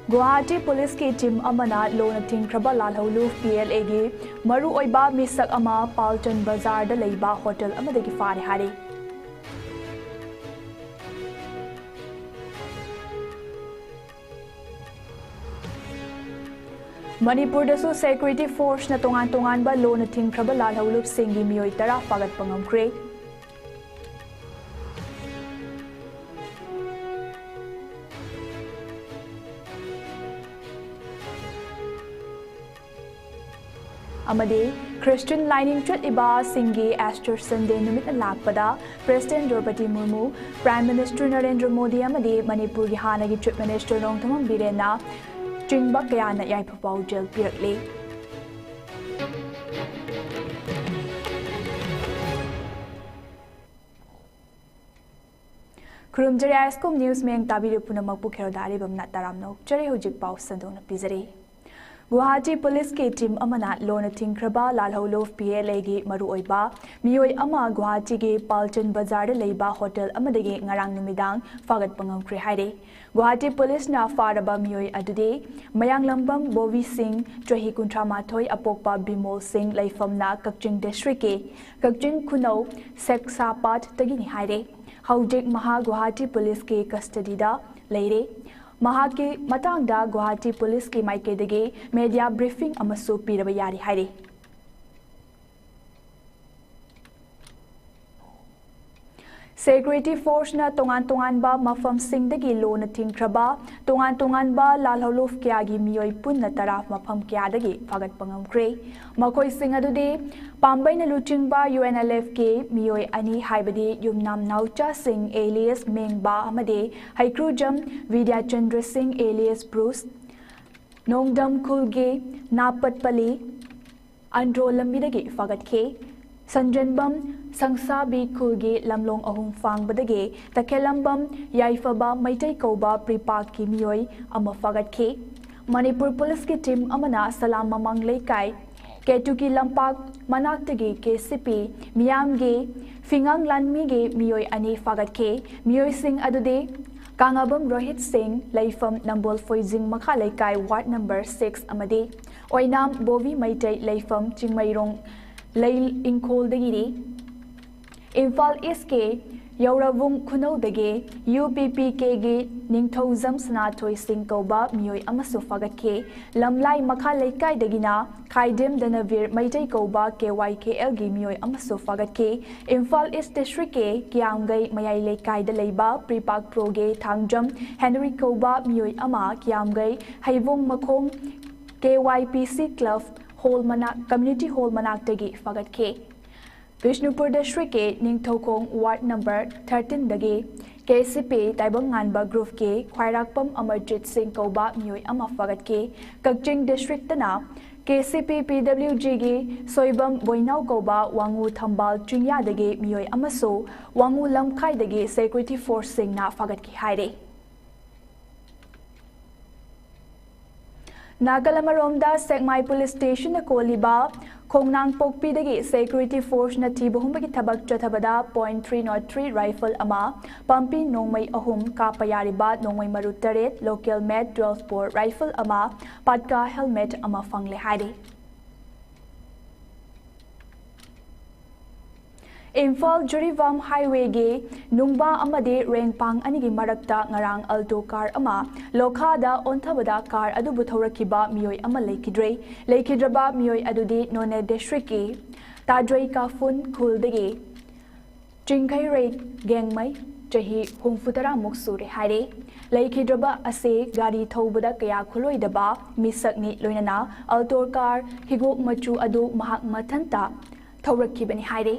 Guwahati Police ki team amana lona thingkraba lalholu PLA gi maru oiba misak ama Palton Bazaar da leiba hotel amadagi fare hari. Manipur dasu security force na tongan ba lona thingkraba lalholu singi mioi tara fagat pangamkre. Amade Christian lining trip iba singi Easter Sunday numit lakpada President Draupadi Murmu, Prime Minister Narendra Modi amade Manipur gi hanagi Chief Minister Nongthamam Birena chingba kaya na yaipapau jel pirakle. Kurumjari ISCOM News meng tabiru punamakpu kherodari bamna taramno chari hujik pau sandong na pizari. Guwahati Police ki team amana lona thingkraba lalholof PLA gi maru oiba mioi ama Guwahati gi Palton Bazaar da leiba hotel amadagi ngarang numidang fagat pangamkre haire. Guwahati Police na faraba mioi adude mayang lambam Bovi Singh chahi kuntramathoi apokpa Bimol Singh laifamna Kakching District ke Kakching Khunau Seksapat tagini haire. Haujik maha Guwahati Police ki custody da leire. Mahaki matangda Guwahati Police ki maikedagi media briefing amasu piraba yari haire. Security force na tongan ba mafam singdagi lona thingkraba tongan ba lalholof kya gi mioi pun na taraf mafam kya dagi fagat pangamkre makoi sing adude pambai na luching ba UNLF ke mioi ani haibadi yumnam naucha singh alias mengba amade haikrujam Vidya Chandra Singh alias Bruce nongdam khulge napat pali andro lambidagi fagat ke Sanjanbam Sangsabi Kulge Lamlong Ahung Fang Badage, Takelambam Yaifaba Maitai Koba Pripak Ki Mioi Amafagat Ke, Manipur Police ki team Amana Salam Mamang Leikai, Ketuki Lampak Manaktagi Ke Sipi, Miamge, Fingang Lanmige Mioi Ani Fagat Ke, Mioi Singh Adude, Kangabam Rohit Singh, Laifam Nambol Foizing Makalaikai Ward number 6 Amade, Oinam Bovi Maitai Laifam Chingmairong Lail Inkol Dagiri Infal Iske Yauravung Kuno Dage UPPK Ge Ningthozam Sanatoi Singh Koba Mioi Amasu Fagat Ke Lamlai Makalaikai Dagina Kaidim Danavir Maitai Koba KYKL Ge Mioi Amasu Fagat Ke Infal East District Ke Kiamgai Mayai Laikai Da Leiba Pripak Proge Thangjam Henry Koba Mioi Ama Kiamgai Haivung Makong KYPC Club Hall Manak Community Hall Manak Dagi Fagat Ke Vishnupur District Ke Ningthokong Ward number 13 Dagi KCP Taibanganba Group Ke Khwairakpam Amarjit Singh Koba Mioi Ama Fagat Ke Kakching District Tana KCP PWG Ge Soibam Boinau Koba Wangu Thambal Chungya Dagi Mioi Amaso Wangu Lamkai Dagi Security Force Singh na Fagat Ke Haire Nagalamaromda Sekmai Police Station na Koliba Kongnang Pokpi dagi Security Force na tibuhumbagi tabak chatabada .303 rifle ama Pampi Nongmay Ahum Kapayariba Nongmay Marutaret Local Med 12 bore rifle ama Patka helmet ama fangle hadi Imphal Jurivam Highway ge Nungba amade Rengpang anigi marakta ngarang alto car ama Lokhada onthabada car adu buthorakiba mioi ama leikidraba mioi adudi None District ke Tadrei Kafun Kuldege Jingkai Rate Gangmai Jahi Hungfutara Muksure Hare Leikidraba ase gari thobada kaya khuloidaba misakni loinana alto car higok machu adu mahak mathanta thorakibani hare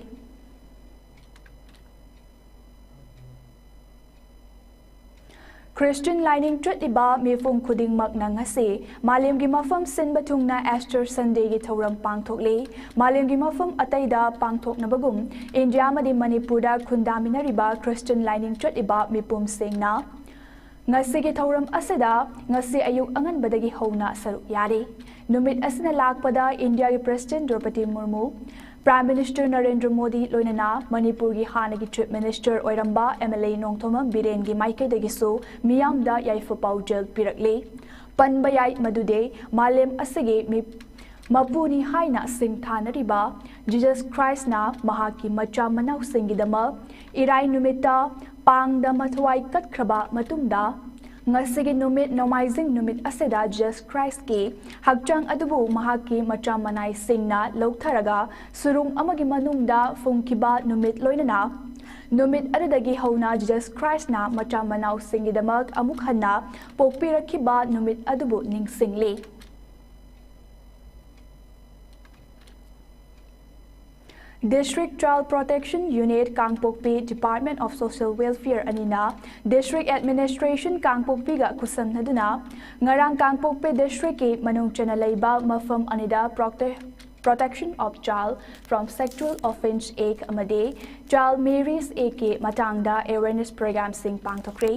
Christian lining Tritiba Mifung Kuding Magnangase, Malim Gimafam Sin Batungna Easter Sunday Gitoram Pangtokle, Malim Gimafam Ataida Pangtok Nabagum, India Madi Manipura Kundaminariba Christian lining Tritiba Mipum Singna, Ngasi Gitoram Asada, Ngasi Ayuk Angan Badagi Hona Saruk Yari, Numit Asana Lakpada, India President Draupadi Murmu, Prime Minister Narendra Modi loinana Manipur gi hanagi Chief Minister Oiramba MLA Nongthomam Biren gi Maike dagisu miyamda yaifa paujel pirakle Panba yai madude malem asige mapuni haina singthanariba Jesus Christ na mahaki macha manau singidama irai numita pangda mathwai katkraba matungda ngasigi numit nomaizing numit aseda Jesus Christ ki hakchang adubu mahaki macha manai singna lautharaga surung amagi manungda fungkiba numit loinana numit adadagi hauna Jesus Christ na macha manau singidamak amuk hanna pokpirakiba numit adubu ningsingli District Child Protection Unit Kangpokpi Department of Social Welfare anina District Administration Kangpokpi ga kusam naduna ngarang Kangpokpi District ki manung chana leiba mafam anida Protection of Child from Sexual Offense Act amade Child Marriage Act ki matangda awareness program sing pangthokre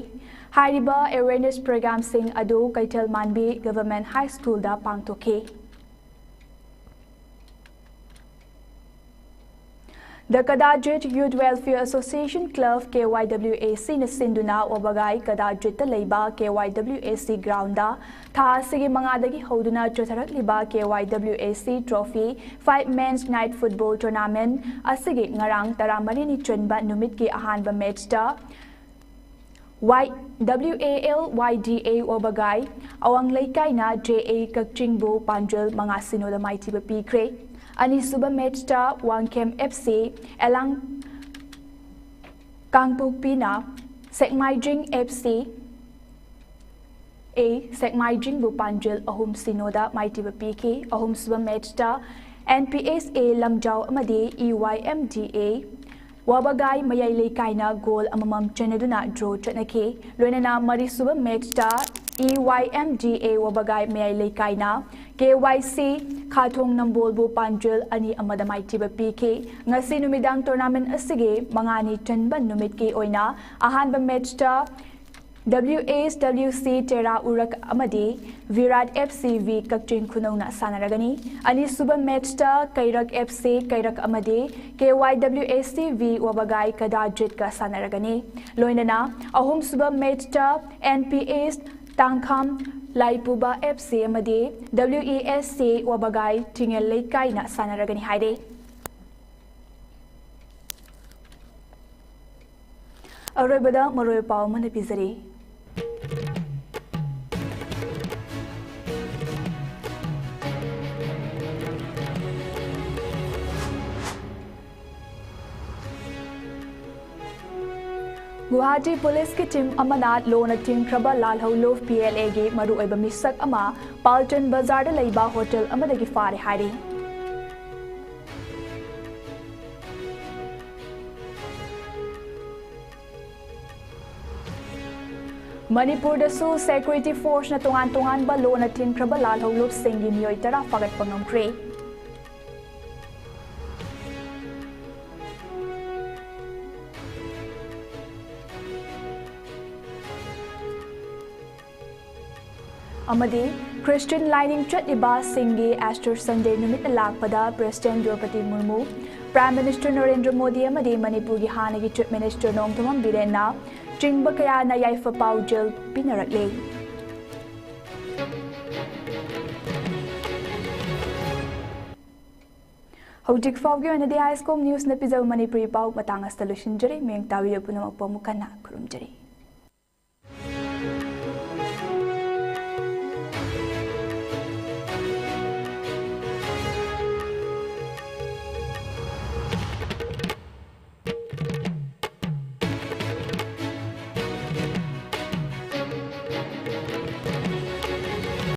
hariba awareness program sing adu Kaital Manbi Government High School da pangthokhe The Kadajit Youth Welfare Association Club KYWAC na sinduna wabagay Kadajit Talayba KYWAC grounda tha sige mangadagi hoduna chotharak liba KYWAC Trophy 5 Men's Night Football Tournament asige ngarang taramari ni chunba numit ki ahanba match ta WALYDA wabagay awang laikay na JA Kakchingbo Panjul mga sinoda maitiba pikre Ani suba match ta Wangkem FC elang Kangpokpi na Sekmaijing FC Sekmaijing Bupanjil ahum sinoda maitiba PK ahum suba match ta NPSA Lamjaw amade EYMDA wabagay mayay laikay na goal amamam chanaduna draw chanake loinana mari suba match ta EYMDA wabagay mayay laikay na KYC Khatong Nambolbu Panjil ani amadamay tiba PK ngasi numidang tournament asige mangani chanban numit ki oina ahanba match ta WSWC Tera Urak amadi Virat FCV Kakching Kunona sanaragani ani suba match ta Kairak FC Kairak amadi KYWACV wabagay Kadajit ka sanaragani loinana ahum suba match ta NPS Tangkham Laipuba FC amadi WESC wabagay tingel laikay na sanaragani haide Arabada maroy pao manapizari Guwahati Police ki team amanat lona tingkraba lalhaulof PLA ge maru oiba misak ama Palton Bazar da leiba hotel amadagi fare hairi Manipur da su security force na tungan ba lona tingkraba lalhaulof singi miyoy tara fagat pangamkre amadi Christian lining chatliba singi Easter Sunday numit alakpada President Draupadi Murmu Prime Minister Narendra Modi amadi Manipur gi hanagi Chief Minister Nongthamam Birena chingba kaya na yaifa paujel pinarakle Hojik Fogyo na di ISCOM News na pizaw Manipuri pau matangas talushin jari meng tawiyo punamagpamukana kurumjari